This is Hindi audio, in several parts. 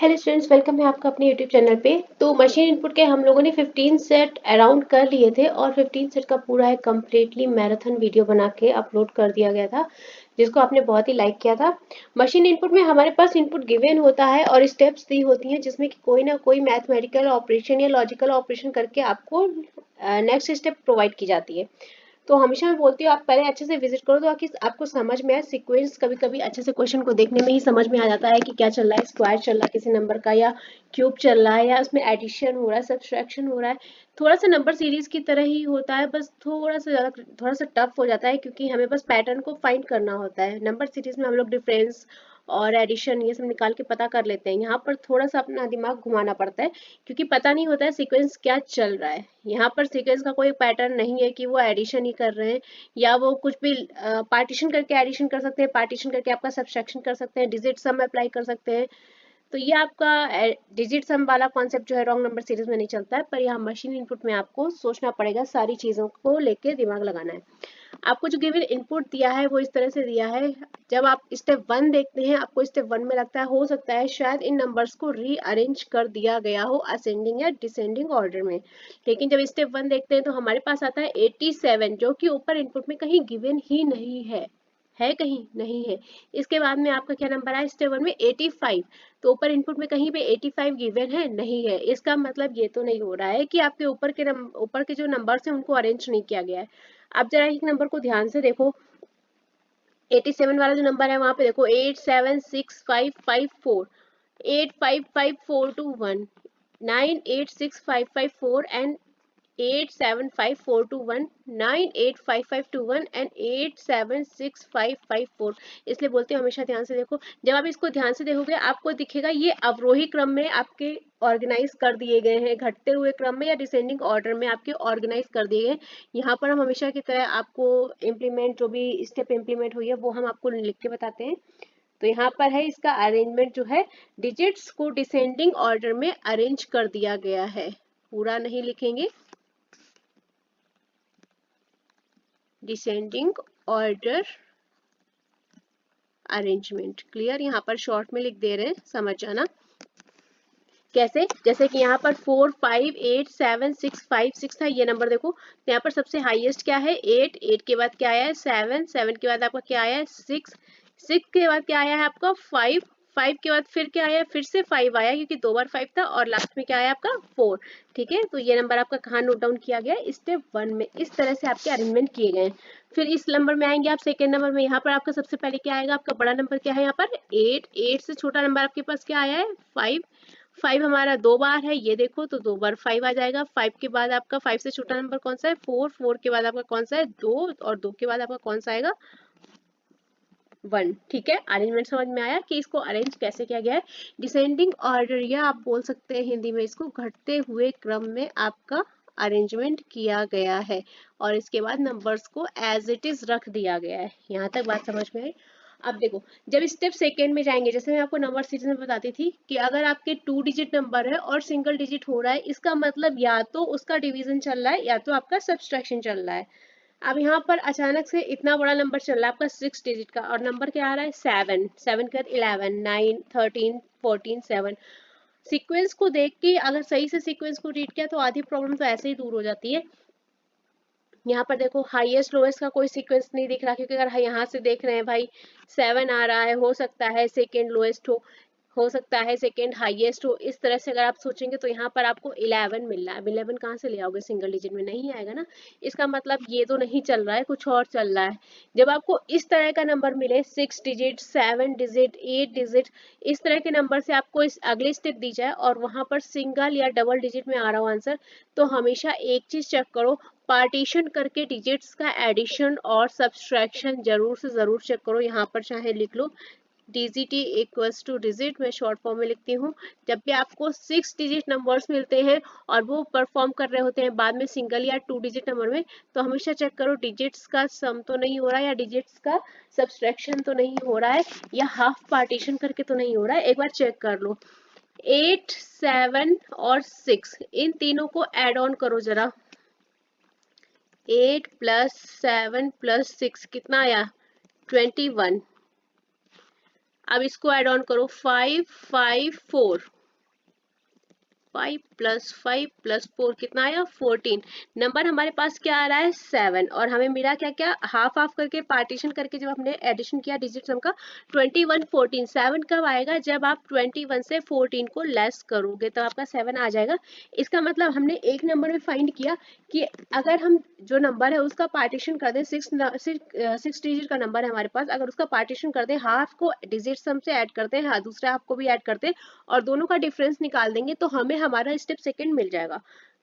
हेलो स्टूडेंट्स, वेलकम है आपका अपने यूट्यूब चैनल पे। तो मशीन इनपुट के हम लोगों ने 15 सेट अराउंड कर लिए थे और 15 सेट का पूरा एक कम्प्लीटली मैराथन वीडियो बना के अपलोड कर दिया गया था, जिसको आपने बहुत ही लाइक किया था। मशीन इनपुट में हमारे पास इनपुट गिवन होता है और स्टेप्स दी होती हैं, जिसमें कि कोई ना कोई मैथमेटिकल ऑपरेशन या लॉजिकल ऑपरेशन करके आपको नेक्स्ट स्टेप प्रोवाइड की जाती है। तो हमेशा मैं बोलती हूँ आप पहले अच्छे से विजिट करो, तो आकि आपको समझ में आए सीक्वेंस। कभी कभी अच्छे से क्वेश्चन को देखने में ही समझ में आ जाता है कि क्या चल रहा है, स्क्वायर चल रहा है किसी नंबर का, या क्यूब चल रहा है, या उसमें एडिशन हो रहा है, सब्सट्रैक्शन हो रहा है। थोड़ा सा नंबर सीरीज की तरह ही होता है, बस थोड़ा सा टफ हो जाता है, क्योंकि हमें बस पैटर्न को फाइंड करना होता है। नंबर सीरीज में हम लोग डिफरेंस और एडिशन ये सब निकाल के पता कर लेते हैं। यहाँ पर थोड़ा सा अपना दिमाग घुमाना पड़ता है, क्योंकि पता नहीं होता है सीक्वेंस क्या चल रहा है। यहाँ पर सीक्वेंस का कोई पैटर्न नहीं है कि वो एडिशन ही कर रहे हैं, या वो कुछ भी पार्टीशन करके एडिशन कर सकते हैं, पार्टीशन करके आपका सब्सट्रैक्शन कर सकते हैं, डिजिट सम अप्लाई कर सकते हैं। तो ये आपका डिजिट सम वाला कॉन्सेप्ट जो है रॉन्ग नंबर सीरीज में नहीं चलता है, पर यहाँ मशीन इनपुट में आपको सोचना पड़ेगा, सारी चीज़ों को लेके दिमाग लगाना है। आपको जो गिवन इनपुट दिया है वो इस तरह से दिया है। जब आप स्टेप 1 देखते हैं, आपको स्टेप 1 में लगता है हो सकता है शायद इन नंबर्स को रीअरेंज कर दिया गया हो असेंडिंग या डिसेंडिंग ऑर्डर में। लेकिन जब स्टेप 1 देखते हैं तो हमारे पास आता है 87, जो कि ऊपर इनपुट में कहीं गिवन ही नहीं है कहीं नहीं है। इसके बाद में आपका क्या नंबर आया स्टेप 1 में 85, तो ऊपर इनपुट में कहीं पे 85 गिवन है नहीं है। इसका मतलब ये तो नहीं हो रहा है कि आपके ऊपर के जो नंबर्स हैं उनको अरेंज नहीं किया गया है। अब जरा एक नंबर को ध्यान से देखो, 87 वाला जो नंबर है वहां पे देखो 876554, 855421, 986554 एंड 875421, 985521 एंड 876554। इसलिए बोलते हैं हमेशा ध्यान से देखो। जब आप इसको ध्यान से देखोगे आपको दिखेगा ये अवरोही क्रम में आपके ऑर्गेनाइज कर दिए गए हैं, घटते हुए क्रम में या डिसेंडिंग ऑर्डर में आपके ऑर्गेनाइज कर दिए गए। यहाँ पर हम हमेशा की तरह आपको इम्प्लीमेंट जो भी स्टेप इम्प्लीमेंट हुई है वो हम आपको लिख के बताते हैं। तो यहाँ पर है इसका अरेंजमेंट जो है, डिजिट्स को डिसेंडिंग ऑर्डर में अरेंज कर दिया गया है। पूरा नहीं लिखेंगे, डिसेंडिंग ऑर्डर अरेंजमेंट। क्लियर? यहाँ पर शॉर्ट में लिख दे रहे हैं, समझ जाना कैसे। जैसे कि यहाँ पर 4 5 8 7 6 5 6 था ये नंबर देखो, तो यहाँ पर सबसे हाईएस्ट क्या है 8, 8 के बाद क्या आया है 7, 7 के बाद आपका क्या आया है 6, 6 के बाद क्या आया है आपका 5, 5 के बाद फिर क्या आया, फिर से 5 आया, क्योंकि 2 बार 5 था, और लास्ट में क्या आया आपका 4। ठीक है, तो ये नंबर आपका कहाँ नोट डाउन किया गया है स्टेप 1 में। इस तरह से आपके अरेंजमेंट किए गए हैं। फिर इस नंबर में आएंगे आप सेकेंड नंबर में। यहाँ पर आपका सबसे पहले क्या आएगा, आपका बड़ा नंबर क्या है यहाँ पर 8, 8 से छोटा नंबर आपके पास क्या आया है 5, 5 हमारा 2 बार है, ये देखो तो 2 बार 5 आ जाएगा। 5 के बाद आपका 5 से छोटा नंबर कौन सा है 4, 4 के बाद आपका कौन सा है 2, और 2 के बाद आपका कौन सा आएगा 1। ठीक है, अरेंजमेंट समझ में आया कि इसको अरेंज कैसे किया गया है। डिसेंडिंग ऑर्डर, या आप बोल सकते हैं हिंदी में इसको घटते हुए क्रम में आपका अरेंजमेंट किया गया है, और इसके बाद नंबर्स को एज इट इज रख दिया गया है। यहाँ तक बात समझ में आई। अब देखो, जब स्टेप सेकेंड में जाएंगे, जैसे मैं आपको नंबर सीरीज में बताती थी कि अगर आपके 2 डिजिट नंबर है और सिंगल डिजिट हो रहा है, इसका मतलब या तो उसका डिवीजन चल रहा है या तो आपका सब्सट्रैक्शन चल रहा है। अब यहाँ पर अचानक से इतना बड़ा नंबर चल रहा है आपका 6 डिजिट का, और नंबर क्या आ रहा है 7, 7 के बाद 11, 9, 13, 14, 7। सीक्वेंस को देख के अगर सही से सीक्वेंस को रीड किया तो आधी प्रॉब्लम तो ऐसे ही दूर हो जाती है। यहाँ पर देखो हाईएस्ट लोएस्ट का कोई सीक्वेंस नहीं दिख रहा, क्योंकि अगर यहाँ से देख रहे हैं भाई 7 आ रहा है, हो सकता है सेकेंड लोएस्ट हो सकता है सेकेंड हाईएस्ट हो। इस तरह से अगर आप सोचेंगे तो यहाँ पर आपको 11 मिल रहा है। 11 कहाँ से ले आओगे, सिंगल डिजिट में नहीं आएगा ना। इसका मतलब ये तो नहीं चल रहा है, कुछ और चल रहा है। जब आपको इस तरह का नंबर मिले 6 डिजिट, 7 डिजिट, 8 डिजिट, इस तरह के नंबर से आपको इस अगली स्टेप दी जाए और वहां पर सिंगल या डबल डिजिट में आ रहा हो आंसर, तो हमेशा एक चीज चेक करो, पार्टीशन करके डिजिट्स का एडिशन और सब्सट्रैक्शन जरूर से जरूर चेक करो। यहाँ पर चाहे लिख लो DGT इक्वल्स टू डिजिट, मैं शॉर्ट फॉर्म में लिखती हूँ। जब भी आपको 6 डिजिट नंबर्स मिलते हैं और वो परफॉर्म कर रहे होते हैं बाद में सिंगल या 2 डिजिट नंबर में, तो हमेशा चेक करो डिजिट्स का सम तो नहीं हो रहा है, या डिजिट्स का सब्सट्रैक्शन तो नहीं हो रहा है, या हाफ पार्टीशन करके तो नहीं हो रहा है। एक बार चेक कर लो। 8, 7 और 6 इन तीनों को एड ऑन करो जरा। 8 + 7 + 6 कितना आया 21। अब इसको ऐड ऑन करो, 5 5 4, 5 प्लस 5 प्लस 4 कितना आया 14। नंबर हमारे पास क्या आ रहा है 7, और हमें मिला क्या क्या, हाफ हाफ करके पार्टीशन करके जब हमने एडिशन किया डिजिट सम का 21 14। 7 कब आएगा, जब आप 21 से 14 को लेस करोगे तो आपका 7 आ जाएगा। इसका मतलब हमने एक नंबर में फाइंड किया कि अगर हम जो नंबर है उसका पार्टीशन कर दें, सिक्स डिजिट का नंबर है हमारे पास, अगर उसका पार्टीशन कर दें, हाफ को डिजिट सम से ऐड करते हैं, हाँ दूसरे हाफ को भी ऐड करते हैं और दोनों का डिफरेंस निकाल देंगे तो हमें हमारा स्टेप सेकंड मिल जाएगा।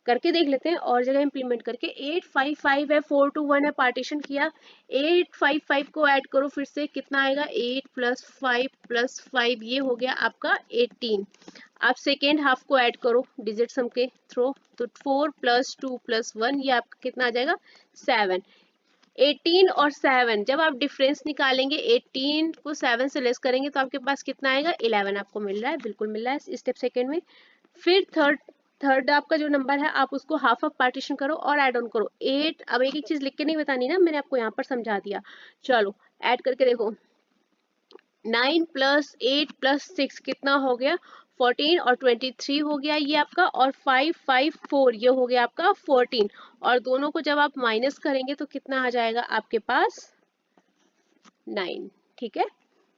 करके देख लेते हैं और जगह इंप्लीमेंट करके। 855 है, 421 है, पार्टीशन किया, 855 को ऐड करो फिर से, कितना आएगा 8 प्लस 5 प्लस 5, ये हो गया आपका 18। आप सेकेंड हाफ को ऐड करो डिजिट सम के थ्रू, तो 4 प्लस 2 प्लस 1, ये आपका कितना आ जाएगा 7। 18 और 7 जब आप डिफरेंस निकालेंगे, 18 को 7 से लेस करेंगे तो आपके पास कितना आएगा 11 आपको मिल रहा है, बिल्कुल मिल रहा है स्टेप सेकंड में। फिर थर्ड आपका जो नंबर है आप उसको हाफ ऑफ पार्टीशन करो और ऐड ऑन करो 8। अब एक एक चीज लिख के नहीं बतानी ना, मैंने आपको यहाँ पर समझा दिया। चलो ऐड करके देखो, 9 प्लस 8 प्लस 6 कितना हो गया 14, और 23 हो गया ये आपका, और 5 5 4 ये हो गया आपका 14, और दोनों को जब आप माइनस करेंगे तो कितना आ जाएगा आपके पास 9। ठीक है,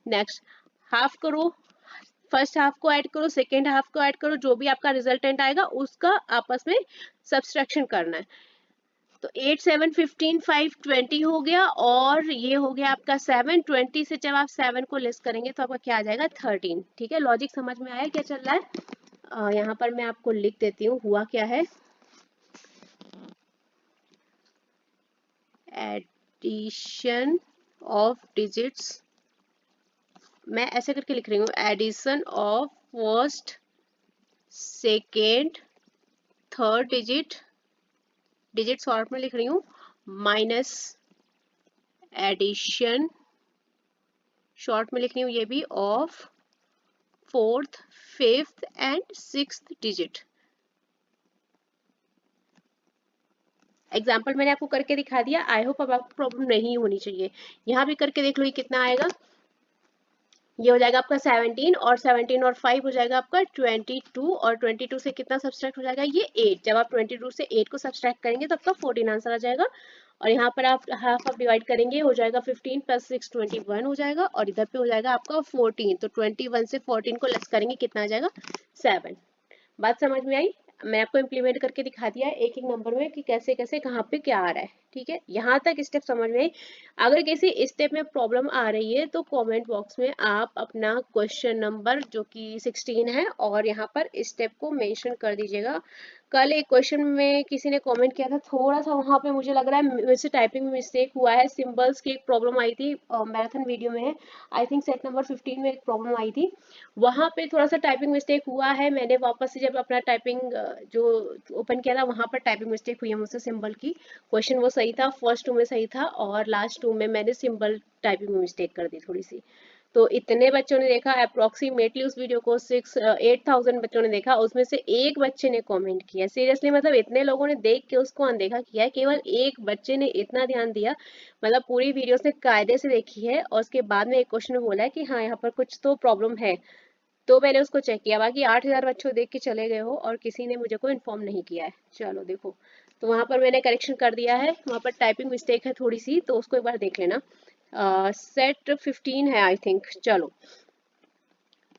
नेक्स्ट हाफ करो, फर्स्ट हाफ को ऐड करो, सेकेंड हाफ को ऐड करो, जो भी आपका रिजल्टेंट आएगा उसका आपस में सब्सट्रैक्शन करना है। तो 8 7 15 5 20 हो गया, और ये हो गया आपका 7। 20 से जब आप 7 को लेस करेंगे तो आपका क्या आ जाएगा 13। ठीक है, लॉजिक समझ में आया क्या चल रहा है? यहाँ पर मैं आपको लिख देती हूँ हुआ क्या है। एडिशन ऑफ डिजिट्स, मैं ऐसे करके लिख रही हूँ, addition of first second third digit short में लिख रही हूँ, माइनस एडिशन शॉर्ट में लिख रही हूँ ये भी of fourth fifth and sixth digit. Example मैंने आपको करके दिखा दिया, आई होप अब आपको प्रॉब्लम नहीं होनी चाहिए। यहाँ भी करके देख लो ये कितना आएगा, ये हो जाएगा आपका 17, और 17 और 5 हो जाएगा आपका 22, और 22 से कितना सब्सट्रैक्ट हो जाएगा ये 8। जब आप 22 से 8 को सब्सट्रैक्ट करेंगे तो आपका 14 आंसर आ जाएगा, और यहाँ पर आप हाफ ऑफ डिवाइड करेंगे, हो जाएगा 15 प्लस 6 21 हो जाएगा, और इधर पे हो जाएगा आपका 14। तो 21 से 14 को लेस करेंगे कितना आ जाएगा 7। बात समझ में आई? मैं आपको इम्प्लीमेंट करके दिखा दिया एक एक नंबर में कि कैसे कैसे कहाँ पे क्या आ रहा है। ठीक है, यहाँ तक स्टेप समझ में आई। अगर किसी स्टेप में प्रॉब्लम आ रही है तो कमेंट बॉक्स में आप अपना क्वेश्चन नंबर जो कि 16 है और यहाँ पर स्टेप को मेंशन कर दीजिएगा। कल एक क्वेश्चन में किसी ने कमेंट किया था, थोड़ा सा वहाँ पे मुझे लग रहा है वैसे टाइपिंग में मिस्टेक हुआ है, सिंबल्स की एक प्रॉब्लम आई थी, मैराथन वीडियो में है, आई थिंक सेट नंबर 15 में एक प्रॉब्लम आई थी, वहाँ पे थोड़ा सा टाइपिंग मिस्टेक हुआ है। मैंने वापस से जब अपना टाइपिंग जो ओपन किया था वहाँ पर टाइपिंग मिस्टेक हुई है मुझसे सिंबल की। क्वेश्चन वो सही था, फर्स्ट 2 में सही था, और लास्ट 2 में मैंने सिंबल टाइपिंग में मिस्टेक कर दी थोड़ी सी। तो इतने बच्चों ने देखा अप्रोक्सीमेटली उस वीडियो को 8,000 बच्चों ने देखा, उसमें से एक बच्चे ने कमेंट किया। सीरियसली मतलब इतने लोगों ने देख के उसको अनदेखा किया है, केवल एक बच्चे ने इतना ध्यान दिया, मतलब पूरी वीडियो से कायदे से देखी है, और उसके बाद में एक क्वेश्चन बोला है कि हाँ यहाँ पर कुछ तो प्रॉब्लम है, तो मैंने उसको चेक किया। बाकी 8,000 बच्चों देख के चले गए हो और किसी ने मुझे को इन्फॉर्म नहीं किया है। चलो देखो, तो वहाँ पर मैंने करेक्शन कर दिया है, वहाँ पर टाइपिंग मिस्टेक है थोड़ी सी, तो उसको एक बार देख लेना। सेट 15 है आई थिंक। चलो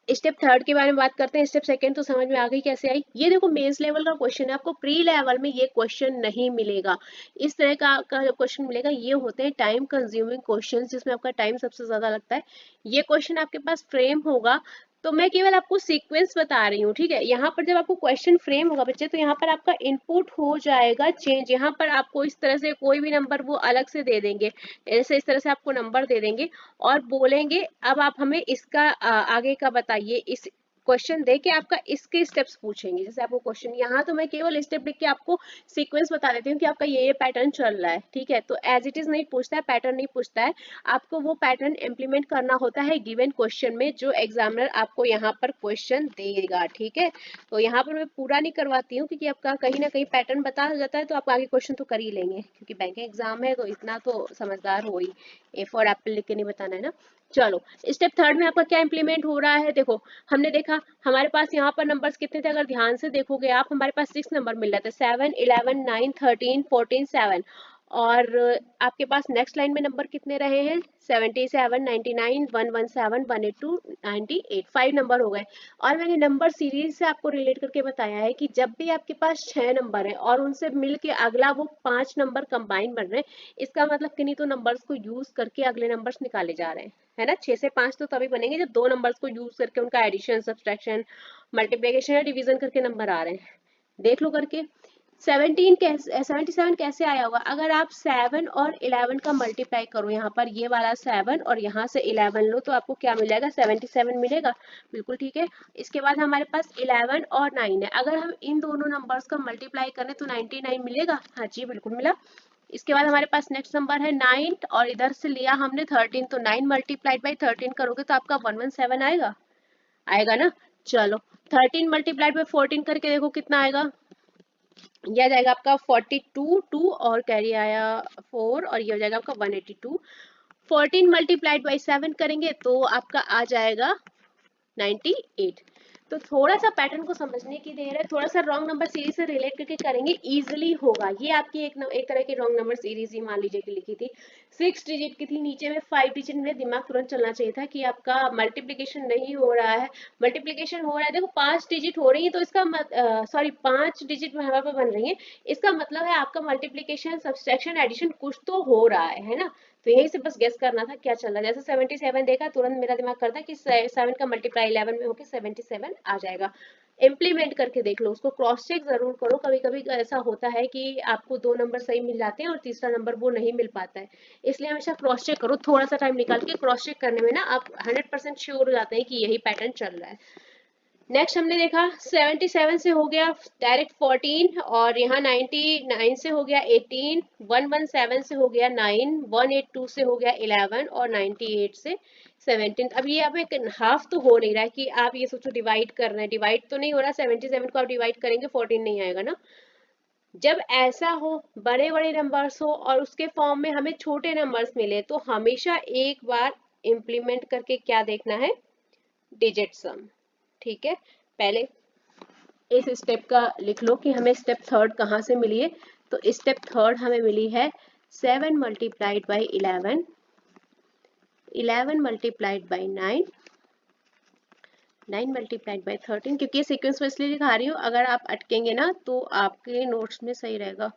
स्टेप थर्ड के बारे में बात करते हैं। स्टेप सेकंड तो समझ में आ गई कैसे आई। ये देखो मेंस लेवल का क्वेश्चन है, आपको प्री लेवल में ये क्वेश्चन नहीं मिलेगा। इस तरह का क्वेश्चन मिलेगा, ये होते हैं टाइम कंज्यूमिंग क्वेश्चन जिसमें आपका टाइम सबसे ज्यादा लगता है। ये क्वेश्चन आपके पास फ्रेम होगा, तो मैं केवल आपको सीक्वेंस बता रही हूँ। ठीक है, यहाँ पर जब आपको क्वेश्चन फ्रेम होगा बच्चे, तो यहाँ पर आपका इनपुट हो जाएगा चेंज। यहाँ पर आपको इस तरह से कोई भी नंबर वो अलग से दे देंगे, ऐसे इस तरह से आपको नंबर दे देंगे और बोलेंगे अब आप हमें इसका आगे का बताइए। इस क्वेश्चन दे के आपका इसके स्टेप्स पूछेंगे। जैसे आपको क्वेश्चन, यहाँ तो मैं केवल स्टेप लिख के आपको सीक्वेंस बता देती हूँ कि आपका ये पैटर्न चल रहा है। ठीक है, तो एज इट इज नहीं पूछता है, पैटर्न नहीं पूछता है, आपको वो पैटर्न इम्प्लीमेंट करना होता है गिवन क्वेश्चन में, जो एग्जामिनर आपको यहाँ पर क्वेश्चन देगा। ठीक है, तो यहाँ पर मैं पूरा नहीं करवाती हूँ क्योंकि आपका कहीं ना कहीं पैटर्न बता जाता है, तो आप आगे क्वेश्चन तो कर ही लेंगे क्योंकि बैंकिंग एग्जाम है, तो इतना तो समझदार हो ही, ए फॉर एप्पल लिख के नहीं बताना है ना। चलो स्टेप थर्ड में आपका क्या इंप्लीमेंट हो रहा है, देखो हमने देखा हमारे पास यहाँ पर नंबर्स कितने थे, अगर ध्यान से देखोगे आप हमारे पास 6 नंबर मिल रहे थे, 7 11 9 13 14 7। और आपके पास नेक्स्ट लाइन में नंबर कितने रहे हैं, 77 99 117 182 98, 5 नंबर हो गए। और मैंने नंबर सीरीज से आपको रिलेट करके बताया है कि जब भी आपके पास 6 नंबर है और उनसे मिल के अगला वो 5 नंबर कंबाइन बन रहे हैं, इसका मतलब किन्हीं तो नंबर्स को यूज करके अगले नंबर्स निकाले जा रहे हैं, है ना। 6 से 5 तो तभी बनेंगे जब दो नंबर्स को यूज करके उनका एडिशन सब्सट्रैक्शन मल्टीप्लिकेशन या डिवीजन करके नंबर आ रहे हैं। देख लो करके 77 कैसे आया होगा, अगर आप 7 और 11 का मल्टीप्लाई करो, यहाँ पर ये वाला 7 और यहाँ से 11 लो तो आपको क्या मिलेगा, 77 मिलेगा। बिल्कुल ठीक है। इसके बाद हमारे पास 11 और 9 है, अगर हम इन दोनों नंबर्स का मल्टीप्लाई करें तो 99 मिलेगा। हाँ जी बिल्कुल मिला। इसके बाद हमारे पास नेक्स्ट नंबर है 9 और इधर से लिया हमने 13, तो 9 मल्टीप्लाइड बाई 13 करोगे तो आपका 117 आएगा, आएगा ना। चलो 13 मल्टीप्लाइड बाई 14 करके देखो कितना आएगा, यह जाएगा आपका 42 2 और कैरी आया 4 और ये हो जाएगा आपका 182। 14 मल्टीप्लाइड बाई 7 करेंगे तो आपका आ जाएगा 98। तो थोड़ा सा पैटर्न को समझने की देर है, थोड़ा सा रॉन्ग नंबर सीरीज से रिलेट करके करेंगे, इजीली होगा। ये आपकी एक तरह की रॉन्ग नंबर सीरीज ही मान लीजिए कि लिखी थी, 6 डिजिट की थी, नीचे में 5 डिजिट में दिमाग तुरंत चलना चाहिए था कि आपका मल्टीप्लिकेशन नहीं हो रहा है, मल्टीप्लिकेशन हो रहा है। देखो 5 डिजिट हो रही है तो इसका सॉरी 5 डिजिट हमारे पास बन रही है, इसका मतलब है आपका मल्टीप्लिकेशन सब्सट्रैक्शन एडिशन कुछ तो हो रहा है ना। तो यही से बस गेस करना था क्या चल रहा है। जैसे 77 देखा तुरंत मेरा दिमाग करता कि 7 का मल्टीप्लाई 11 में होके 77 आ जाएगा। इम्प्लीमेंट करके देख लो, उसको क्रॉस चेक जरूर करो, कभी कभी ऐसा होता है कि आपको दो नंबर सही मिल जाते हैं और तीसरा नंबर वो नहीं मिल पाता है, इसलिए हमेशा क्रॉस चेक करो, थोड़ा सा टाइम निकाल के क्रॉस चेक करने में ना आप 100% श्योर हो जाते हैं कि यही पैटर्न चल रहा है। नेक्स्ट हमने देखा 77 से हो गया डायरेक्ट 14 और यहाँ 99 से हो गया 18, 117 से हो गया 9, 182 से हो गया 11 और 98 से 17। अब ये अब एक हाफ तो हो नहीं रहा है कि आप ये सोचो डिवाइड कर रहे हैं, डिवाइड तो नहीं हो रहा, 77 को आप डिवाइड करेंगे 14 नहीं आएगा ना। जब ऐसा हो बड़े बड़े नंबर्स हो और उसके फॉर्म में हमें छोटे नंबर्स मिले तो हमेशा एक बार इम्प्लीमेंट करके क्या देखना है, डिजिट सम। ठीक है, पहले इस स्टेप का लिख लो कि हमें स्टेप थर्ड कहाँ से मिली है। तो स्टेप थर्ड हमें मिली है 7 multiplied by 11, 11 multiplied by 9, 9 multiplied by 13, क्योंकि ये सीक्वेंस में इसलिए दिखा रही हूँ, अगर आप अटकेंगे ना तो आपके नोट्स में सही रहेगा।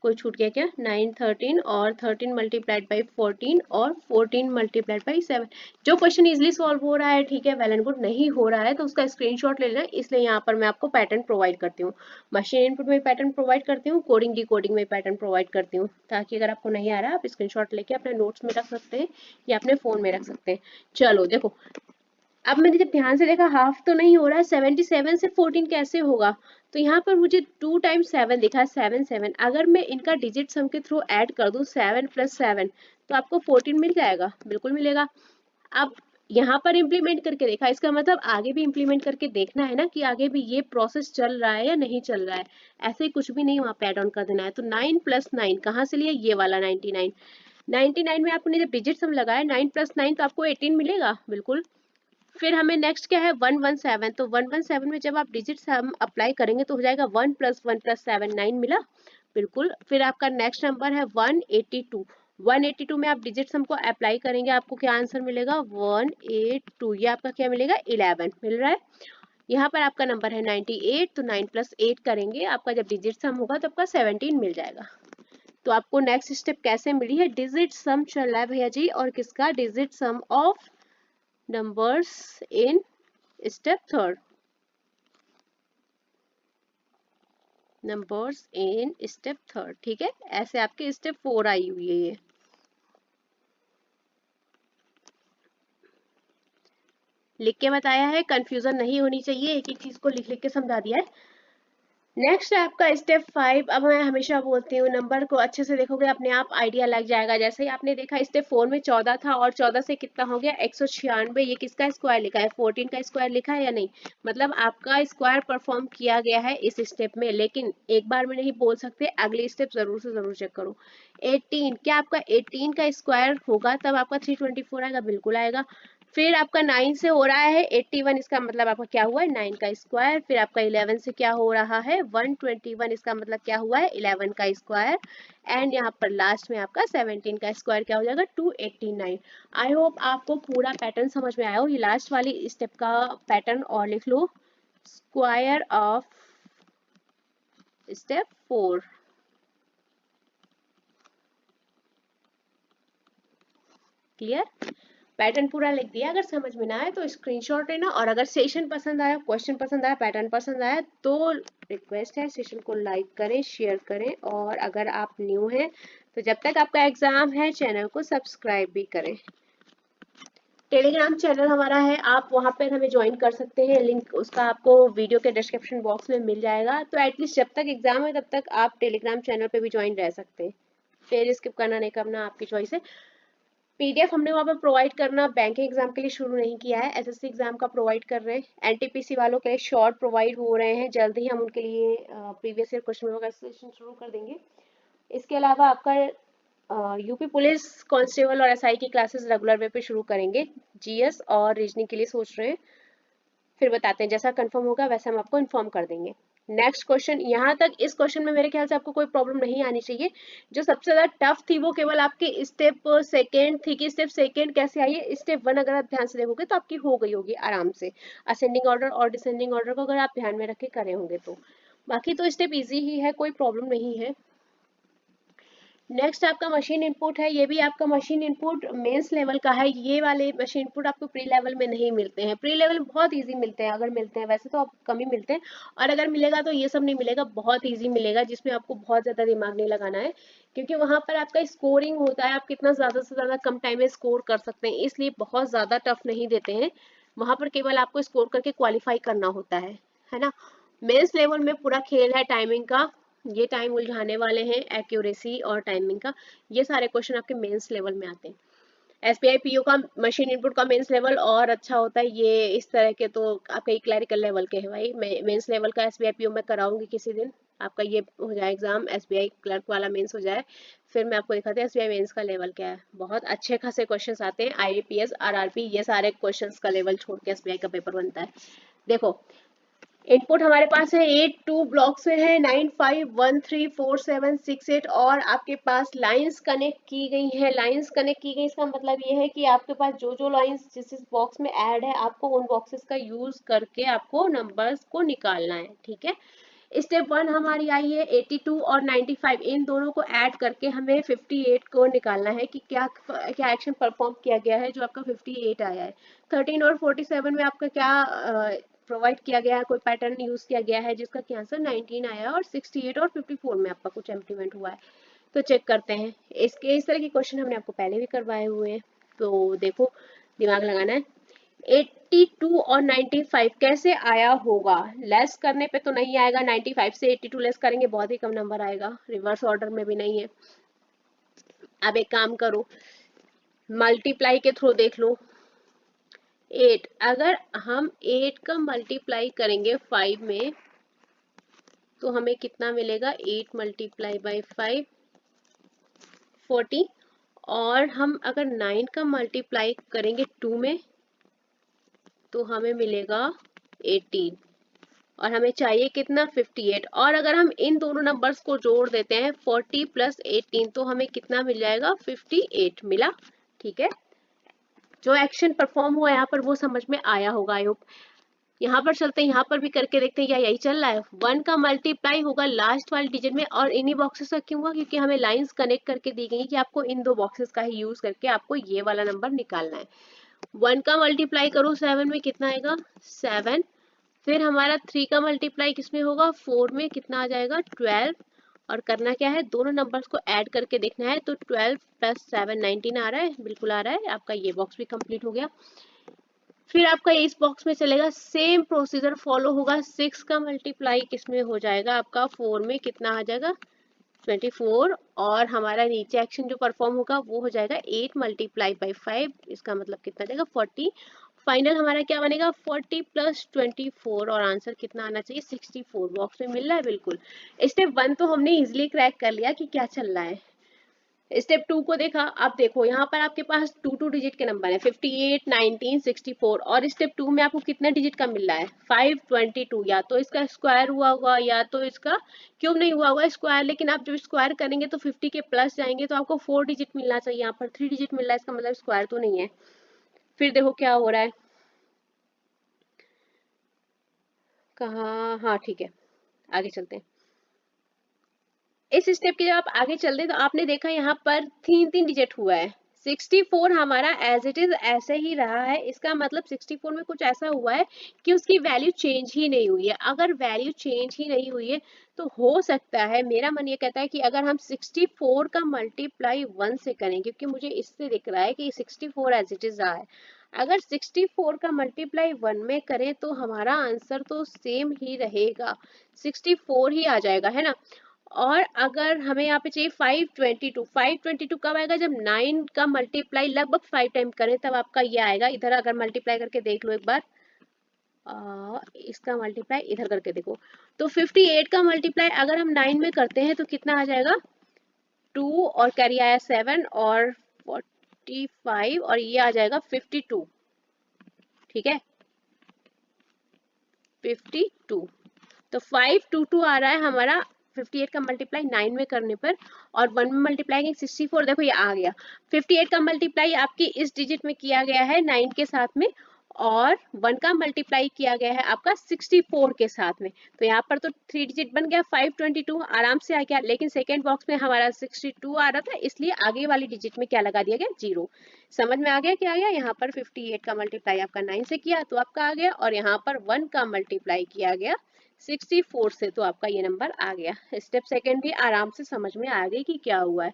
कोई छूट गया क्या, 9 13 और 13 मल्टीप्लाइड बाई 14 और 14 मल्टीप्लाइड बाई 7। जो क्वेश्चन इजीली सॉल्व हो रहा है ठीक है, वेल एंड गुड, नहीं हो रहा है तो उसका स्क्रीनशॉट ले लेना, इसलिए यहाँ पर मैं आपको पैटर्न प्रोवाइड करती हूँ, मशीन इनपुट में पैटर्न प्रोवाइड करती हूँ, कोडिंग डिकोडिंग में पैटर्न प्रोवाइड करती हूँ, ताकि अगर आपको नहीं आ रहा है आप स्क्रीनशॉट लेके अपने नोट्स में रख सकते हैं या अपने फोन में रख सकते हैं। चलो देखो अब मैंने जब ध्यान से देखा हाफ तो नहीं हो रहा है, 77 से 14 कैसे होगा, तो यहाँ पर मुझे 2 टाइम्स 7 दिखा, 7 7, अगर मैं इनका डिजिट सम के थ्रू ऐड कर दूं 7 प्लस 7 तो आपको 14 मिल जाएगा, बिल्कुल मिलेगा। अब यहाँ पर इम्प्लीमेंट करके देखा, इसका मतलब आगे भी इम्प्लीमेंट करके देखना है ना कि आगे भी ये प्रोसेस चल रहा है या नहीं चल रहा है, ऐसे ही कुछ भी नहीं वहाँ पे ऐड ऑन कर देना है। तो 9 प्लस 9 कहाँ से लिया, ये वाला 99, 99 में आपने जब डिजिट सम लगाया 9 प्लस 9 तो आपको 18 मिलेगा, बिल्कुल। फिर हमें नेक्स्ट क्या है 117, तो 117 में जब आप डिजिट सम अप्लाई करेंगे तो हो जाएगा 1 प्लस 1 प्लस 7 9 मिला, बिल्कुल। फिर आपका नेक्स्ट नंबर है 182, 182 में आप डिजिट सम को अप्लाई करेंगे आपको क्या आंसर मिलेगा 182, ये आपका क्या मिलेगा 11 मिल रहा है। यहाँ पर आपका नंबर है 98, तो 9 प्लस 8 करेंगे आपका जब डिजिट सम होगा तो आपका 17 मिल जाएगा। तो आपको नेक्स्ट स्टेप कैसे मिली है, डिजिट सम चल रहा है भैया जी, और किसका, digit some of numbers in step third, numbers in step third, ठीक है। ऐसे आपके स्टेप 4 आई हुई है ये। लिख के बताया है, कंफ्यूजन नहीं होनी चाहिए, एक एक चीज को लिख लिख के समझा दिया है। नेक्स्ट है आपका स्टेप 5। अब मैं हमेशा बोलती हूँ नंबर को अच्छे से देखोगे अपने आप आइडिया लग जाएगा। जैसे ही आपने देखा स्टेप 4 में 14 था और 14 से कितना हो गया 196। ये किसका स्क्वायर लिखा है, 14 का स्क्वायर लिखा है या नहीं, मतलब आपका स्क्वायर परफॉर्म किया गया है इस स्टेप में। लेकिन एक बार में नहीं बोल सकते, अगली स्टेप जरूर से जरूर चेक करो। 18, क्या आपका 18 का स्क्वायर होगा तब आपका 324 आएगा, बिल्कुल आएगा। फिर आपका 9 से हो रहा है 81, इसका मतलब आपका क्या हुआ है 9 का स्क्वायर। फिर आपका 11 से क्या हो रहा है 121, इसका मतलब क्या हुआ है 11 का स्क्वायर। एंड यहाँ पर लास्ट में आपका 17 का स्क्वायर क्या हो जाएगा 289। आई होप आपको पूरा पैटर्न समझ में आया हो। ये लास्ट वाली स्टेप का पैटर्न और लिख लो, square of step 4। Clear, pattern पूरा लिख दिया। अगर समझ में ना आए तो स्क्रीनशॉट लेना, और अगर सेशन पसंद आया, क्वेश्चन पसंद आया, पैटर्न पसंद आया तो रिक्वेस्ट है सेशन को लाइक करें, शेयर करें। और अगर आप न्यू हैं तो जब तक आपका एग्जाम है चैनल को सब्सक्राइब भी करें। टेलीग्राम चैनल हमारा है, आप वहां पर हमें ज्वाइन कर सकते हैं, लिंक उसका आपको वीडियो के डिस्क्रिप्शन बॉक्स में मिल जाएगा। तो एटलीस्ट जब तक एग्जाम है तब तक आप टेलीग्राम चैनल पे भी ज्वाइन रह सकते हैं। फिर स्किप करना नहीं करना आपकी चॉइस है। पीडीएफ हमने वहाँ पर प्रोवाइड करना बैंकिंग एग्जाम के लिए शुरू नहीं किया है, एसएससी एग्जाम का प्रोवाइड कर रहे हैं। एनटीपीसी वालों के लिए शॉर्ट प्रोवाइड हो रहे हैं, जल्द ही हम उनके लिए प्रीवियस ईयर क्वेश्चन पेपर का सेशन शुरू कर देंगे। इसके अलावा आपका यूपी पुलिस कांस्टेबल और एसआई की क्लासेस रेगुलर वे पे शुरू करेंगे। जीएस और रीजनिंग के लिए सोच रहे हैं, फिर बताते हैं, जैसा कंफर्म होगा वैसा हम आपको इन्फॉर्म कर देंगे। नेक्स्ट क्वेश्चन, यहाँ तक इस क्वेश्चन में मेरे ख्याल से आपको कोई प्रॉब्लम नहीं आनी चाहिए। जो सबसे ज्यादा टफ थी वो केवल आपके स्टेप सेकेंड थी कि स्टेप सेकेंड कैसे आई है। स्टेप 1 अगर आप ध्यान से देखोगे तो आपकी हो गई होगी आराम से, असेंडिंग ऑर्डर और डिसेंडिंग ऑर्डर को अगर आप ध्यान में रख के करे होंगे तो। बाकी तो स्टेप इजी ही है, कोई प्रॉब्लम नहीं है। नेक्स्ट आपका मशीन इनपुट है, ये भी आपका मशीन इनपुट मेंस लेवल का है। ये वाले मशीन इनपुट आपको प्री लेवल में नहीं मिलते हैं, प्री लेवल बहुत इजी मिलते हैं, अगर मिलते हैं, वैसे तो आप कम ही मिलते हैं। और अगर मिलेगा तो ये सब नहीं मिलेगा, बहुत इजी मिलेगा जिसमें आपको बहुत ज्यादा दिमाग नहीं लगाना है, क्योंकि वहां पर आपका स्कोरिंग होता है, आप कितना ज्यादा से ज्यादा कम टाइम में स्कोर कर सकते हैं, इसलिए बहुत ज्यादा टफ नहीं देते हैं। वहां पर केवल आपको स्कोर करके क्वालिफाई करना होता है ना। मेंस लेवल में पूरा खेल है टाइमिंग का, ये टाइम उलझाने वाले हैं, एक्यूरेसी और टाइमिंग का। ये सारे क्वेश्चन आपके मेंस लेवल में आते हैं। एसबीआई पीओ का मशीन इनपुट का मेंस लेवल और अच्छा होता है, ये इस तरह के तो आपका क्लरिकल लेवल के है भाई। मेंस लेवल का एसबीआई पीओ मैं कराऊंगी किसी दिन, आपका ये हो जाए एग्जाम, एसबीआई क्लर्क वाला मेंस हो जाए, फिर मैं आपको दिखाती हूँ एसबीआई मेंस का लेवल क्या है। बहुत अच्छे खासे क्वेश्चन आते हैं, आईबीपीएस आरआरबी ये सारे क्वेश्चन का लेवल छोड़ के एसबीआई का पेपर बनता है। देखो इनपुट हमारे पास है 8 2 ब्लॉक से है, 9 5 1 3 4 7 6 8, और आपके पास लाइंस कनेक्ट की गई है। लाइंस कनेक्ट की गई इसका मतलब ये है कि आपके पास जो जो लाइंस जिस इस बॉक्स में ऐड है, आपको उन बॉक्सेस का यूज करके आपको नंबर्स को निकालना है, ठीक है। स्टेप 1 हमारी आई है 82 और 95, इन दोनों को ऐड करके हमें 58 को निकालना है कि क्या क्या एक्शन परफॉर्म किया गया है जो आपका 58 आया है। 13 और 47 में आपका क्या प्रोवाइड किया गया है, कोई पैटर्न यूज किया गया है जिसका कि आंसर 19 आया, और 68 और 54 में आपका कुछ इम्प्लीमेंट हुआ है। तो चेक करते हैं, इसके इस तरह के क्वेश्चन हमने आपको पहले भी करवाए हुए हैं, तो देखो दिमाग लगाना है। 82 और 95 कैसे आया होगा, लेस करने पे तो नहीं आएगा, 95 से 82 लेस करेंगे बहुत ही कम नंबर आएगा, रिवर्स ऑर्डर में भी नहीं है। अब एक काम करो, मल्टीप्लाई के थ्रू देख लो। 8, अगर हम 8 का मल्टीप्लाई करेंगे 5 में तो हमें कितना मिलेगा, 8 मल्टीप्लाई बाई 5 40, और हम अगर 9 का मल्टीप्लाई करेंगे 2 में तो हमें मिलेगा 18, और हमें चाहिए कितना 58। और अगर हम इन दोनों नंबर्स को जोड़ देते हैं 40 प्लस 18 तो हमें कितना मिल जाएगा 58 मिला, ठीक है। जो एक्शन परफॉर्म हुआ यहाँ पर वो समझ में आया होगा आई होप। यहाँ पर चलते हैं, यहाँ पर भी करके देखते हैं क्या यही चल रहा है। 1 का मल्टीप्लाई होगा लास्ट वाले डिजिट में, और इन्हीं बॉक्सेस का क्यों हुआ, क्योंकि हमें लाइंस कनेक्ट करके दी गई कि आपको इन दो बॉक्सेस का ही यूज करके आपको ये वाला नंबर निकालना है। 1 का मल्टीप्लाई करो 7 में कितना आएगा 7, फिर हमारा 3 का मल्टीप्लाई किसमें होगा 4 में, कितना आ जाएगा 12, और करना क्या है दोनों नंबर्स को ऐड करके देखना है। तो 12 प्लस 7 19 आ रहा है, बिल्कुल आ रहा है, आपका ये बॉक्स भी कंप्लीट हो गया। फिर आपका इस बॉक्स में चलेगा, सेम प्रोसीजर फॉलो होगा। 6 का मल्टीप्लाई किसमें हो जाएगा आपका 4 में, कितना आ जाएगा 24, और हमारा नीचे एक्शन जो परफॉर्म होगा वो हो जाएगा 8 मल्टीप्लाई बाई 5, इसका मतलब कितना जाएगा 40। फाइनल हमारा क्या बनेगा 40 प्लस 24, और आंसर कितना आना चाहिए 64। बॉक्स में मिल रहा है बिल्कुल। स्टेप 1 तो हमने इजिली क्रैक कर लिया कि क्या चल रहा है। स्टेप 2 को देखा, अब देखो यहाँ पर आपके पास 2 डिजिट के नंबर है 58, 19, 64, और स्टेप 2 में आपको कितना डिजिट का मिल रहा है 522। या तो इसका स्क्वायर हुआ होगा या तो इसका क्यूब नहीं हुआ होगा स्क्वायर, लेकिन आप जब स्क्वायर करेंगे तो 50 के प्लस जाएंगे तो आपको 4 डिजिट मिलना चाहिए। यहाँ पर 3 डिजिट मिल रहा है, इसका मतलब स्क्वायर तो नहीं है। फिर देखो क्या हो रहा है, कहाँ, हाँ ठीक है, आगे चलते हैं। इस स्टेप के जब आप आगे चलते तो आपने देखा यहाँ पर 3 डिजिट हुआ है। 64 हमारा एज इट इज ऐसे ही रहा है, इसका मतलब 64 में कुछ ऐसा हुआ है कि उसकी वैल्यू चेंज ही नहीं हुई है। अगर वैल्यू चेंज ही नहीं हुई है तो हो सकता है, मेरा मन ये कहता है कि अगर हम 64 का मल्टीप्लाई 1 से करें, क्योंकि मुझे इससे दिख रहा है कि 64 एज इट इज रहा है, अगर 64 का मल्टीप्लाई 1 में करें तो हमारा आंसर तो सेम ही रहेगा, 64 ही आ जाएगा, है ना। और अगर हमें यहाँ पे चाहिए 522, 522 कब आएगा जब 9 का मल्टीप्लाई लगभग 5 टाइम करें तब आपका ये आएगा। इधर अगर मल्टीप्लाई करके देख लो एक बार, इसका मल्टीप्लाई इधर करके देखो तो 58 का मल्टीप्लाई अगर हम 9 में करते हैं तो कितना आ जाएगा 2, और कैरी आया 7 और 45, और ये आ जाएगा 52। ठीक है 52, तो 522 आ रहा है हमारा 58 का मल्टीप्लाई 9 में करने पर, और 1 में मल्टीप्लाई करेंगे 64, देखो ये आ गया। 58 का मल्टीप्लाई आपकी इस डिजिट में किया गया है 9 के साथ में, और 1 का मल्टीप्लाई किया गया है आपका 64 के साथ में, तो यहाँ पर तो 3 डिजिट बन गया 522 आराम से आ गया। लेकिन सेकेंड बॉक्स में हमारा 62 आ रहा था, इसलिए आगे वाली डिजिट में क्या लगा दिया गया 0। समझ में आ गया क्या आ गया, यहाँ पर 58 का मल्टीप्लाई आपका 9 से किया तो आपका आ गया, और यहाँ पर 1 का मल्टीप्लाई किया गया 64 से तो आपका ये नंबर आ गया। स्टेप सेकंड भी आराम से समझ में आ गई कि क्या हुआ है।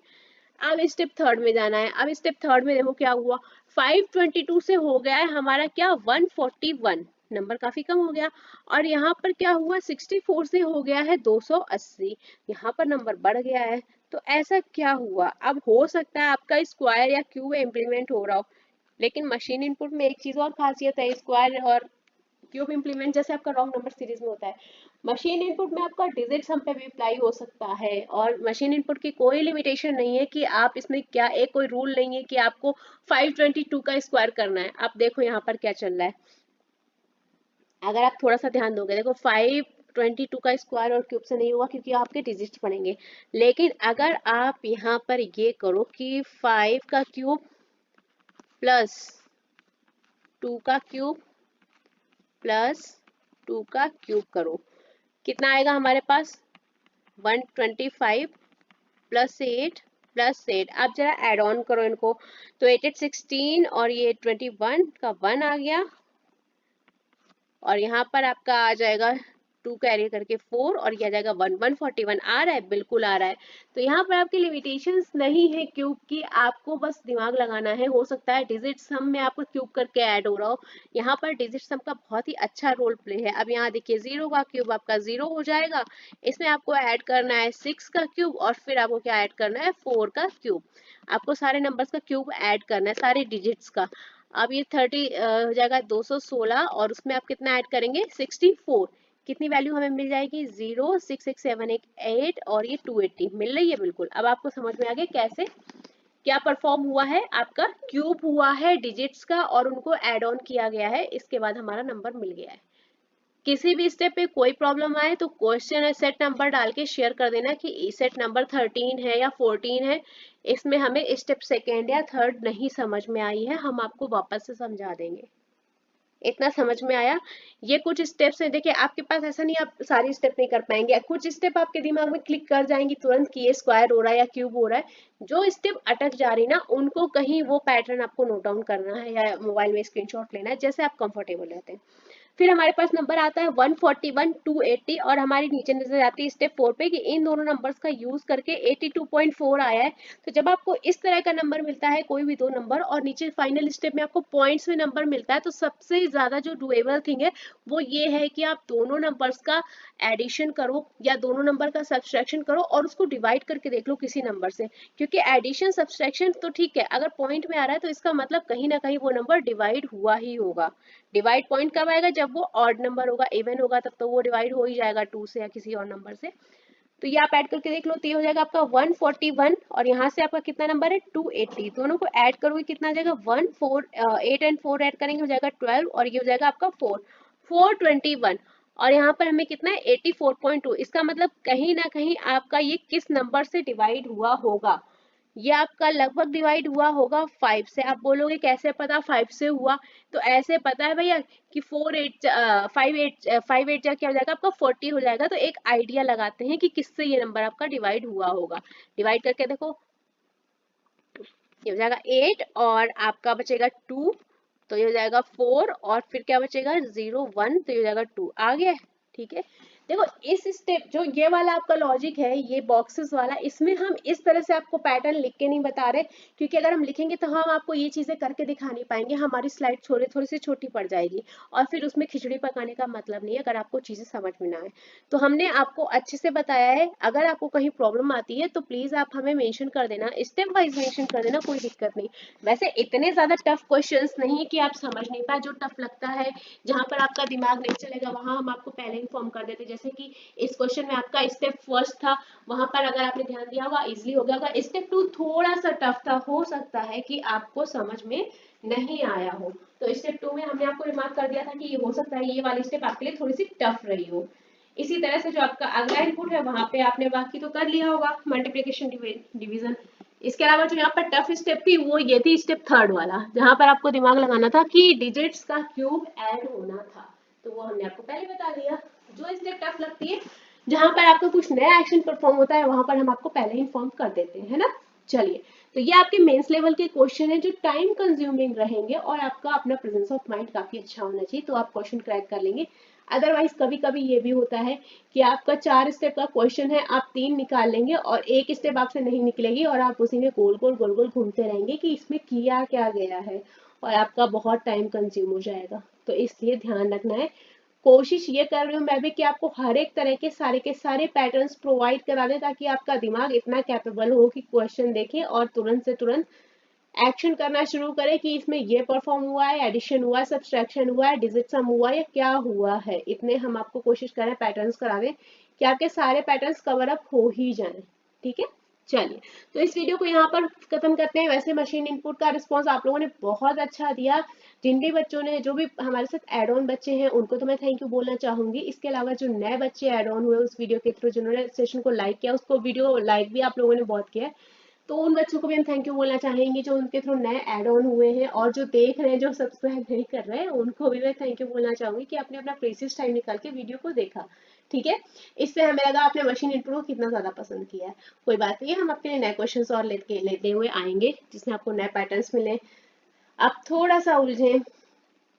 अब स्टेप थर्ड में जाना है। अब स्टेप थर्ड में देखो क्या हुआ, 522 से हो गया है हमारा क्या 141, नंबर काफी कम हो गया। और यहाँ पर क्या हुआ 64 से हो गया है 280, यहाँ पर नंबर बढ़ गया है। तो ऐसा क्या हुआ, अब हो सकता है आपका स्क्वायर या क्यूब इम्प्लीमेंट हो रहा हो, लेकिन मशीन इनपुट में एक चीज और खासियत है, स्क्वायर और क्यूब इम्प्लीमेंट जैसे आपका रॉन्ग नंबर सीरीज में होता है, मशीन इनपुट में आपका डिजिट सम पे भी अप्लाई हो सकता है। और मशीन इनपुट की कोई लिमिटेशन नहीं है कि आप इसमें क्या, एक कोई रूल नहीं है कि आपको 522 का स्क्वायर करना है। आप देखो यहाँ पर क्या चल रहा है, अगर आप थोड़ा सा ध्यान दोगे, देखो 522 का स्क्वायर और क्यूब से नहीं होगा क्योंकि आपके डिजिट्स पड़ेंगे। लेकिन अगर आप यहाँ पर ये करो कि 5 का क्यूब प्लस 2 का क्यूब प्लस 2 का क्यूब करो, कितना आएगा हमारे पास 125 प्लस 8 प्लस 8। आप जरा ऐड ऑन करो इनको, तो 8 8 16 और ये 21 का 1 आ गया, और यहाँ पर आपका आ जाएगा 2 कैरी करके 4, और ये आ जाएगा 1 141 आ रहा है, बिल्कुल आ रहा है। तो यहाँ पर आपकी लिमिटेशंस नहीं है क्यूब की, आपको बस दिमाग लगाना है। हो सकता है डिजिट सम में आपको क्यूब करके ऐड हो रहा हो, यहाँ पर डिजिट सम का बहुत ही अच्छा रोल प्ले है। अब यहाँ देखिए 0 का क्यूब आपका 0 हो जाएगा, इसमें आपको ऐड करना है 6 का क्यूब, और फिर आपको क्या ऐड करना है 4 का क्यूब। आपको सारे नंबर्स का क्यूब ऐड करना है, सारे डिजिट्स का। अब ये 30 हो जाएगा 216, और उसमें आप कितना ऐड करेंगे 64, कितनी वैल्यू हमें मिल जाएगी 0 6 6 7 8 और ये 280 मिल रही है बिल्कुल। अब आपको समझ में आ गया कैसे क्या परफॉर्म हुआ है, आपका क्यूब हुआ है डिजिट्स का और उनको ऐड ऑन किया गया है, इसके बाद हमारा नंबर मिल गया है। किसी भी स्टेप पे कोई प्रॉब्लम आए तो क्वेश्चन सेट नंबर डाल के शेयर कर देना कि सेट नंबर 13 है या 14 है, इसमें हमें स्टेप सेकेंड या थर्ड नहीं समझ में आई है, हम आपको वापस से समझा देंगे। इतना समझ में आया। ये कुछ स्टेप्स हैं, देखिए आपके पास ऐसा नहीं आप सारी स्टेप नहीं कर पाएंगे, कुछ स्टेप आपके दिमाग में क्लिक कर जाएंगी तुरंत कि ये स्क्वायर हो रहा है या क्यूब हो रहा है। जो स्टेप अटक जा रही ना उनको कहीं वो पैटर्न आपको नोट डाउन करना है या मोबाइल में स्क्रीनशॉट लेना है, जैसे आप कंफर्टेबल रहते हैं। फिर हमारे पास नंबर आता है 141, 280 और हमारी नीचे नजर आती है स्टेप 4 पे कि इन दोनों नंबर्स का यूज करके 82.4 आया है। तो जब आपको इस तरह का नंबर मिलता है कोई भी दो नंबर और नीचे फाइनल स्टेप में आपको पॉइंट्स में नंबर मिलता है, तो सबसे ज्यादा जो डुएबल थिंग है वो ये है कि आप दोनों नंबर्स का एडिशन करो या दोनों नंबर का सब्सट्रैक्शन करो और उसको डिवाइड करके देख लो किसी नंबर से, क्योंकि एडिशन सब्सट्रैक्शन तो ठीक है, अगर पॉइंट में आ रहा है तो इसका मतलब कहीं ना कहीं वो नंबर डिवाइड हुआ ही होगा। डिवाइड पॉइंट कब आएगा, जब वो ऑड नंबर होगा, इवन होगा तब तो वो डिवाइड हो ही जाएगा 2 से या किसी और नंबर से। तो ये आप ऐड करके देख लो, तो ये हो जाएगा आपका 141 और यहाँ से आपका कितना नंबर है 280, दोनों को ऐड करोगे कितना आ जाएगा 8 एंड 4 ऐड करेंगे हो जाएगा 12 और ये हो जाएगा आपका 421 और यहाँ पर हमें कितना है 84.2। इसका मतलब कहीं ना कहीं आपका ये किस नंबर से डिवाइड हुआ होगा, ये आपका लगभग डिवाइड हुआ होगा 5 से। आप बोलोगे कैसे पता 5 से हुआ, तो ऐसे पता है भैया कि 5 8 जा क्या हो जाएगा आपका 40 हो जाएगा। तो एक आइडिया लगाते हैं कि किससे ये नंबर आपका डिवाइड हुआ होगा। डिवाइड करके देखो, ये हो जाएगा 8 और आपका बचेगा 2, तो ये हो जाएगा 4 और फिर क्या बचेगा 0 1, तो ये हो जाएगा 2 आ गया। ठीक है, देखो इस स्टेप जो ये वाला आपका लॉजिक है ये बॉक्सेस वाला, इसमें हम इस तरह से आपको पैटर्न लिख के नहीं बता रहे, क्योंकि अगर हम लिखेंगे तो हम आपको ये चीजें करके दिखा नहीं पाएंगे, हमारी स्लाइड थोड़ी थोड़ी सी छोटी पड़ जाएगी और फिर उसमें खिचड़ी पकाने का मतलब नहीं है अगर आपको चीजें समझ में ना आए। तो हमने आपको अच्छे से बताया है, अगर आपको कहीं प्रॉब्लम आती है तो प्लीज आप हमें मेंशन कर देना, स्टेप वाइज मेंशन कर देना, कोई दिक्कत नहीं। वैसे इतने ज्यादा टफ क्वेश्चंस नहीं है कि आप समझ नहीं पाए, जो टफ लगता है जहां पर आपका दिमाग नहीं चलेगा वहां हम आपको पहले इन्फॉर्म कर देते, जैसे कि इस क्वेश्चन में आपका स्टेप फर्स्ट था, वहां पर अगर आपने ध्यान दिया होगा इजिली हो गया होगा। स्टेप 2 थोड़ा सा टफ था, हो सकता है कि आपको समझ में नहीं आया हो, तो स्टेप 2 में हमने आपको रिमार्क कर दिया था कि ये हो सकता है ये वाली स्टेप आपके लिए थोड़ी सी टफ रही हो। इसी तरह से जो आपका अगला इनपुट है वहां पे आपने बाकी तो कर लिया होगा, मल्टीप्लिकेशन डिवीजन। इसके अलावा जो यहाँ पर टफ स्टेप थी वो ये थी स्टेप थर्ड वाला, जहां पर आपको दिमाग लगाना था कि डिजिट्स का क्यूब ऐड होना था, तो वो हमने आपको पहले बता दिया। जो स्टेप टफ लगती है जहां पर आपका कुछ नया एक्शन परफॉर्म होता है वहां पर हम आपको पहले इन्फॉर्म कर देते हैं, है ना। चलिए, तो ये आपके मेंस लेवल के क्वेश्चन है जो टाइम कंज्यूमिंग रहेंगे और आपका अपना प्रेजेंस ऑफ माइंड काफी अच्छा होना चाहिए, तो आप क्वेश्चन क्रैक कर लेंगे। अदरवाइज कभी कभी ये भी होता है कि आपका 4 स्टेप का क्वेश्चन है, आप 3 निकाल लेंगे और एक स्टेप आपसे नहीं निकलेगी और आप उसी में गोल गोल गोल गोल घूमते रहेंगे कि इसमें किया क्या गया है और आपका बहुत टाइम कंज्यूम हो जाएगा। तो इसलिए ध्यान रखना है, कोशिश ये कर रही हूँ मैं भी कि आपको हर एक तरह के सारे पैटर्न्स प्रोवाइड करा दें ताकि आपका दिमाग इतना कैपेबल हो कि क्वेश्चन देखे और तुरंत से तुरंत एक्शन करना शुरू करे कि इसमें ये परफॉर्म हुआ है, एडिशन हुआ है, सब्सट्रैक्शन हुआ है, डिजिट सम हुआ है या क्या हुआ है। इतने हम आपको कोशिश करें पैटर्न्स करा दें कि आपके सारे पैटर्न्स कवर अप हो ही जाएं। ठीक है, चलिए, तो इस वीडियो को यहाँ पर खत्म करते हैं। वैसे मशीन इनपुट का रिस्पॉन्स आप लोगों ने बहुत अच्छा दिया, जिन भी बच्चों ने जो भी हमारे साथ एड ऑन बच्चे हैं उनको तो मैं थैंक यू बोलना चाहूंगी। इसके अलावा जो नए बच्चे एड ऑन हुए उस वीडियो के थ्रू, जिन्होंने सेशन को लाइक किया, उसको वीडियो लाइक भी आप लोगों ने बहुत किया, तो उन बच्चों को भी हम थैंक यू बोलना चाहेंगे जो उनके थ्रू नए एड ऑन हुए हैं, और जो देख रहे हैं जो सब्सक्राइब नहीं कर रहे हैं उनको भी मैं थैंक यू बोलना चाहूंगी कि आपने अपना प्रेशियस टाइम निकाल के वीडियो को देखा। ठीक है, इससे हमें लगा आपने मशीन इनपुट को कितना ज्यादा पसंद किया है। कोई बात नहीं, हम आपके लिए नए क्वेश्चंस और लेते हुए आएंगे जिसमें आपको नए पैटर्न्स मिले, आप थोड़ा सा उलझे।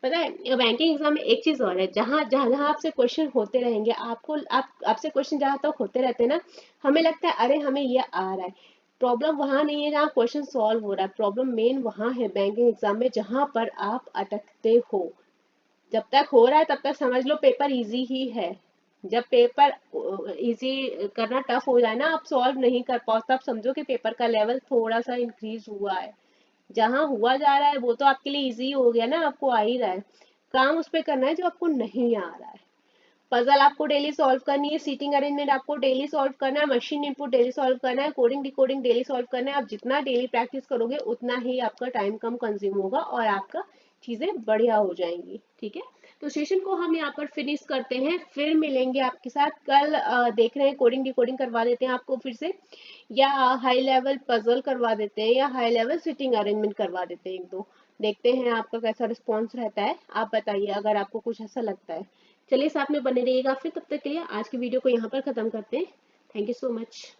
पता है बैंकिंग एग्जाम में एक चीज और है, जहां जहां जहां आपसे क्वेश्चन होते रहेंगे, आपसे क्वेश्चन जहां तक होते रहते हैं ना, हमें लगता है अरे हमें ये आ रहा है। प्रॉब्लम वहां नहीं है जहाँ क्वेश्चन सॉल्व हो रहा है, प्रॉब्लम मेन वहां है बैंकिंग एग्जाम में जहां पर आप अटकते हो। जब तक हो रहा है तब तक समझ लो पेपर इजी ही है, जब पेपर इजी करना टफ हो जाए ना, आप सॉल्व नहीं कर पाओ, तब समझो कि पेपर का लेवल थोड़ा सा इंक्रीज हुआ है। जहां हुआ जा रहा है वो तो आपके लिए इजी हो गया ना, आपको आ ही रहा है, काम उस पर करना है जो आपको नहीं आ रहा है। पजल आपको डेली सॉल्व करनी है, सीटिंग अरेंजमेंट आपको डेली सॉल्व करना है, मशीन इनपुट डेली सॉल्व करना है, कोडिंग डिकोडिंग डेली सॉल्व करना है। आप जितना डेली प्रैक्टिस करोगे उतना ही आपका टाइम कम कंज्यूम होगा और आपका चीजें बढ़िया हो जाएंगी। ठीक है, तो सेशन को हम यहाँ पर फिनिश करते हैं, फिर मिलेंगे आपके साथ कल। देख रहे हैं कोडिंग डिकोडिंग करवा देते हैं आपको फिर से, या हाई लेवल पजल करवा देते हैं, या हाई लेवल सिटिंग अरेंजमेंट करवा देते हैं एक दो। देखते हैं आपका कैसा रिस्पॉन्स रहता है, आप बताइए अगर आपको कुछ ऐसा लगता है। चलिए साथ में बने रहिएगा, फिर तब तक के लिए आज की वीडियो को यहाँ पर ख़त्म करते हैं। Thank you so much.